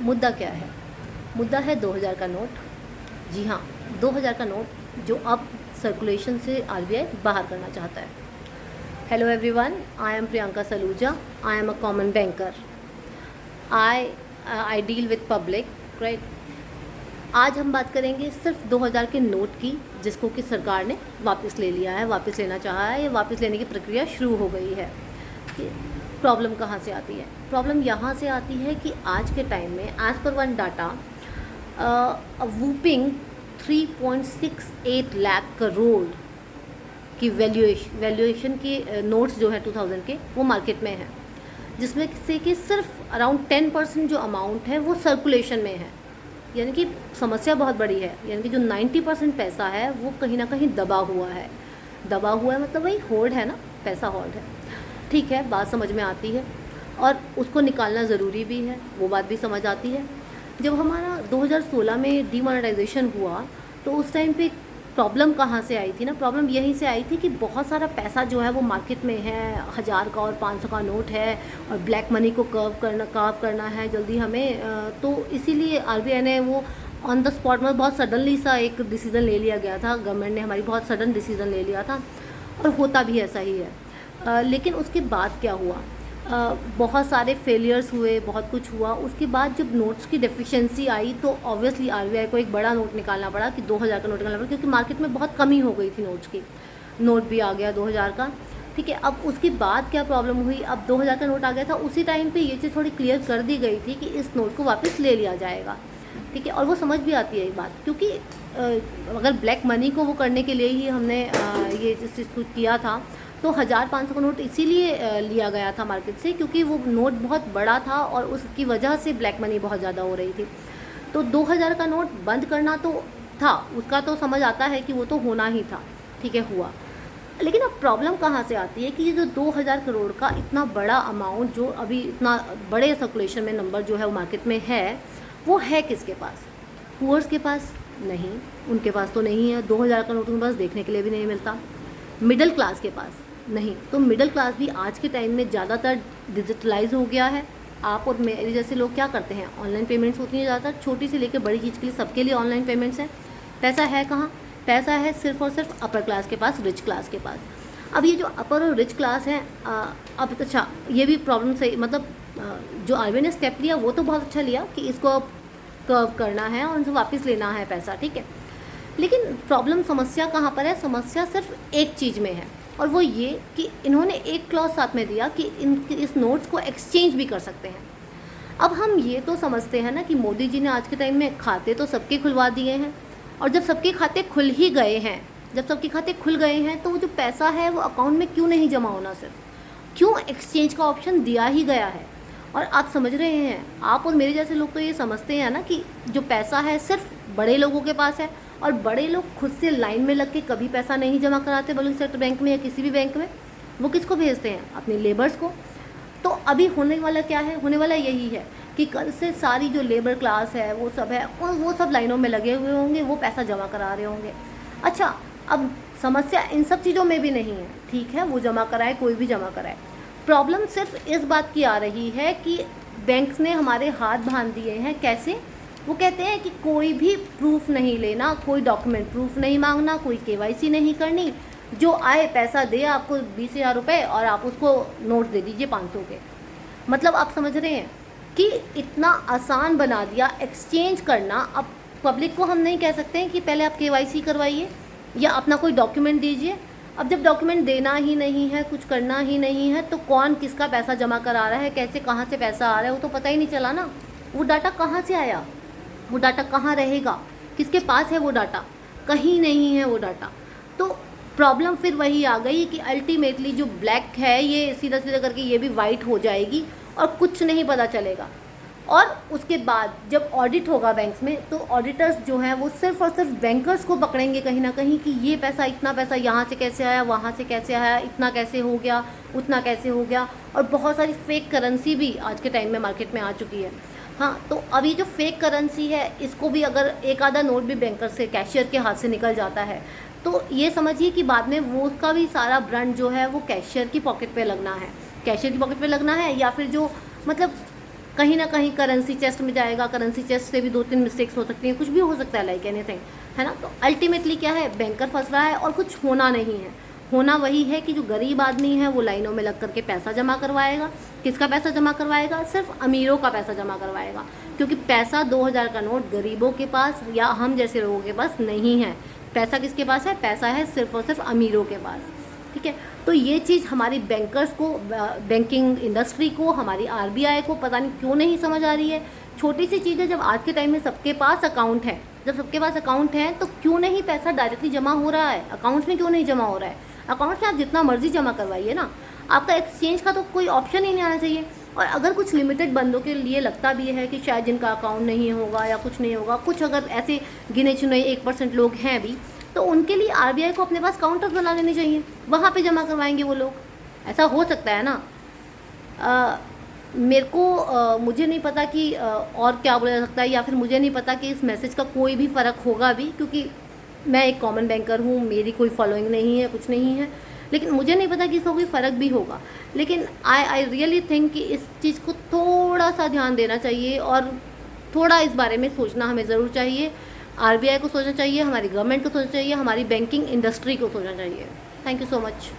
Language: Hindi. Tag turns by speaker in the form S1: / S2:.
S1: मुद्दा क्या है? मुद्दा है 2000 का नोट। जी हाँ, 2000 का नोट जो अब सर्कुलेशन से आरबीआई बाहर करना चाहता है। Hello everyone, I am Priyanka Saluja. I am a common banker. I deal with public, right. आज हम बात करेंगे सिर्फ 2000 के नोट की, जिसको कि सरकार ने वापस ले लिया है, वापस लेना चाहा है, या वापस लेने की प्रक्रिया शुरू हो गई है। प्रॉब्लम कहाँ से आती है? प्रॉब्लम यहाँ से आती है कि आज के टाइम में as per one data whooping 3.68 lakh crore की वैल्यूएशन के नोट्स जो है 2000 के, वो मार्केट में है, जिसमें से कि सिर्फ अराउंड 10% जो अमाउंट है वो सर्कुलेशन में है। यानी कि समस्या बहुत बड़ी है। यानी कि जो 90% पैसा है वो कहीं ना कहीं दबा हुआ है। दबा हुआ है मतलब वही होल्ड है ना, पैसा होल्ड है। ठीक है, बात समझ में आती है और उसको निकालना ज़रूरी भी है, वो बात भी समझ आती है। जब हमारा 2016 में डीमोनेटाइजेशन हुआ तो उस टाइम पे प्रॉब्लम कहाँ से आई थी ना? प्रॉब्लम यहीं से आई थी कि बहुत सारा पैसा जो है वो मार्केट में है, 1000 का और 500 का नोट है, और ब्लैक मनी को कर्व करना है जल्दी हमें। तो इसीलिए आरबीआई ने वो ऑन द स्पॉट में बहुत सडनली सा एक डिसीज़न ले लिया गया था। गवर्नमेंट ने हमारी बहुत सडन डिसीज़न ले लिया था, और होता भी ऐसा ही है। लेकिन उसके बाद क्या हुआ? बहुत सारे फेलियर्स हुए, बहुत कुछ हुआ। उसके बाद जब नोट्स की डेफिशिएंसी आई तो ऑब्वियसली आरबीआई को एक बड़ा नोट निकालना पड़ा, कि 2000 का नोट निकालना पड़ा, क्योंकि मार्केट में बहुत कमी हो गई थी नोट्स की। नोट भी आ गया 2000 का, ठीक है। अब उसके बाद क्या प्रॉब्लम हुई? अब 2000 का नोट आ गया था, उसी टाइम पे ये चीज़ थोड़ी क्लियर कर दी गई थी कि इस नोट को वापस ले लिया जाएगा, ठीक है। और वो समझ भी आती है ये बात, क्योंकि अगर ब्लैक मनी को वो करने के लिए ही हमने ये चीज़ किया था, तो 1000-500 का नोट इसीलिए लिया गया था मार्केट से, क्योंकि वो नोट बहुत बड़ा था और उसकी वजह से ब्लैक मनी बहुत ज़्यादा हो रही थी। तो 2000 का नोट बंद करना तो था, उसका तो समझ आता है कि वो तो होना ही था, ठीक है, हुआ। लेकिन अब प्रॉब्लम कहाँ से आती है कि ये जो 2000 करोड़ का इतना बड़ा अमाउंट, जो अभी इतना बड़े सर्कुलेशन में नंबर जो है वो मार्केट में है, वो है किसके पास? पुअर्स के पास नहीं, उनके पास तो नहीं है। 2000 का नोट उनके पास देखने के लिए भी नहीं मिलता। मिडिल क्लास के पास नहीं, तो मिडिल क्लास भी आज के टाइम में ज़्यादातर डिजिटलाइज हो गया है। आप और मेरे जैसे लोग क्या करते हैं? ऑनलाइन पेमेंट्स होती हैं ज़्यादातर, छोटी से लेकर बड़ी चीज़ के लिए सबके लिए ऑनलाइन पेमेंट्स हैं। पैसा है कहाँ? पैसा है सिर्फ और सिर्फ अपर क्लास के पास, रिच क्लास के पास। अब ये जो अपर और रिच क्लास है, अब अच्छा, ये भी प्रॉब्लम सही, मतलब जो आरबीआई ने स्टेप लिया वो तो बहुत अच्छा लिया कि इसको कर्व करना है और उनसे वापस लेना है पैसा, ठीक है। लेकिन प्रॉब्लम, समस्या कहाँ पर है? समस्या सिर्फ एक चीज़ में है, और वो ये कि इन्होंने एक क्लॉज साथ में दिया कि इस नोट्स को एक्सचेंज भी कर सकते हैं। अब हम ये तो समझते हैं ना कि मोदी जी ने आज के टाइम में खाते तो सबके खुलवा दिए हैं, और जब सबके खाते खुल ही गए हैं, जब सबके खाते खुल गए हैं, तो वो जो पैसा है वो अकाउंट में क्यों नहीं जमा होना? सिर्फ क्यों एक्सचेंज का ऑप्शन दिया ही गया है। और आप समझ रहे हैं, आप और मेरे जैसे लोग तो ये समझते हैं ना कि जो पैसा है सिर्फ बड़े लोगों के पास है, और बड़े लोग खुद से लाइन में लग के कभी पैसा नहीं जमा कराते बलून सेक्टर बैंक में या किसी भी बैंक में। वो किसको भेजते हैं? अपने लेबर्स को। तो अभी होने वाला क्या है? होने वाला यही है कि कल से सारी जो लेबर क्लास है वो सब है, और वो सब लाइनों में लगे हुए होंगे, वो पैसा जमा करा रहे होंगे। अच्छा, अब समस्या इन सब चीज़ों में भी नहीं है, ठीक है, वो जमा कराए, कोई भी जमा कराए। प्रॉब्लम सिर्फ इस बात की आ रही है कि बैंक्स ने हमारे हाथ बांध दिए हैं। कैसे? वो कहते हैं कि कोई भी प्रूफ नहीं लेना, कोई डॉक्यूमेंट प्रूफ नहीं मांगना, कोई केवाईसी नहीं करनी, जो आए पैसा दे आपको 20,000 रुपये और आप उसको नोट दे दीजिए 500 के। मतलब आप समझ रहे हैं कि इतना आसान बना दिया एक्सचेंज करना। अब पब्लिक को हम नहीं कह सकते हैं कि पहले आप केवाईसी करवाइए या अपना कोई डॉक्यूमेंट दीजिए। अब जब डॉक्यूमेंट देना ही नहीं है, कुछ करना ही नहीं है, तो कौन किसका पैसा जमा करा रहा है, कैसे, कहाँ से पैसा आ रहा है, वो तो पता ही नहीं चला ना। वो डाटा कहाँ से आया? वो डाटा कहाँ रहेगा? किसके पास है वो डाटा? कहीं नहीं है वो डाटा। तो प्रॉब्लम फिर वही आ गई कि अल्टीमेटली जो ब्लैक है ये सीधा सीधा करके ये भी वाइट हो जाएगी और कुछ नहीं पता चलेगा। और उसके बाद जब ऑडिट होगा बैंक्स में, तो ऑडिटर्स जो हैं वो सिर्फ और सिर्फ बैंकर्स को पकड़ेंगे कहीं ना कहीं कि ये पैसा, इतना पैसा यहाँ से कैसे आया, वहाँ से कैसे आया, इतना कैसे हो गया, उतना कैसे हो गया। और बहुत सारी फेक करेंसी भी आज के टाइम में मार्केट में आ चुकी है। हाँ, तो अभी जो फेक करेंसी है, इसको भी अगर एक आधा नोट भी बैंकर से, कैशियर के हाथ से निकल जाता है, तो ये समझिए कि बाद में वो उसका भी सारा ब्रांड जो है वो कैशियर की पॉकेट पे लगना है। कैशियर की पॉकेट पे लगना है, या फिर जो मतलब कहीं ना कहीं करेंसी चेस्ट में जाएगा, करेंसी चेस्ट से भी 2-3 मिस्टेक्स हो सकती हैं, कुछ भी हो सकता है, लाइक एनीथिंग, है ना। तो अल्टीमेटली क्या है, बैंकर फंस रहा है और कुछ होना नहीं है। होना वही है कि जो गरीब आदमी है वो लाइनों में लग करके पैसा जमा करवाएगा। किसका पैसा जमा करवाएगा? सिर्फ अमीरों का पैसा जमा करवाएगा, क्योंकि पैसा 2000 का नोट गरीबों के पास या हम जैसे लोगों के पास नहीं है। पैसा किसके पास है? पैसा है सिर्फ और सिर्फ अमीरों के पास, ठीक है। तो ये चीज़ हमारी बैंकर्स को, बैंकिंग इंडस्ट्री को, हमारी आरबीआई को पता नहीं क्यों नहीं समझ आ रही है। छोटी सी चीज़ है, जब आज के टाइम में सबके पास अकाउंट है, जब सबके पास अकाउंट है तो क्यों नहीं पैसा डायरेक्टली जमा हो रहा है? अकाउंट्स में क्यों नहीं जमा हो रहा है? अकाउंट में आप जितना मर्जी जमा करवाइए ना, आपका एक्सचेंज का तो कोई ऑप्शन ही नहीं आना चाहिए। और अगर कुछ लिमिटेड बंदों के लिए लगता भी है कि शायद जिनका अकाउंट नहीं होगा या कुछ नहीं होगा, कुछ अगर ऐसे गिने चुने 1% लोग हैं भी, तो उनके लिए आरबीआई को अपने पास काउंटर बना लेने चाहिए, वहाँ पे जमा करवाएंगे वो लोग। ऐसा हो सकता है ना। मेरे को मुझे नहीं पता कि और क्या बोला जा सकता है, या फिर मुझे नहीं पता कि इस मैसेज का कोई भी फ़र्क होगा भी, क्योंकि मैं एक कॉमन बैंकर हूँ, मेरी कोई फॉलोइंग नहीं है, कुछ नहीं है, लेकिन मुझे नहीं पता कि इसका कोई फ़र्क भी होगा। लेकिन आई रियली थिंक कि इस चीज़ को थोड़ा सा ध्यान देना चाहिए और थोड़ा इस बारे में सोचना हमें ज़रूर चाहिए। आरबीआई को सोचना चाहिए, हमारी गवर्नमेंट को सोचना चाहिए, हमारी बैंकिंग इंडस्ट्री को सोचना चाहिए। Thank you so much.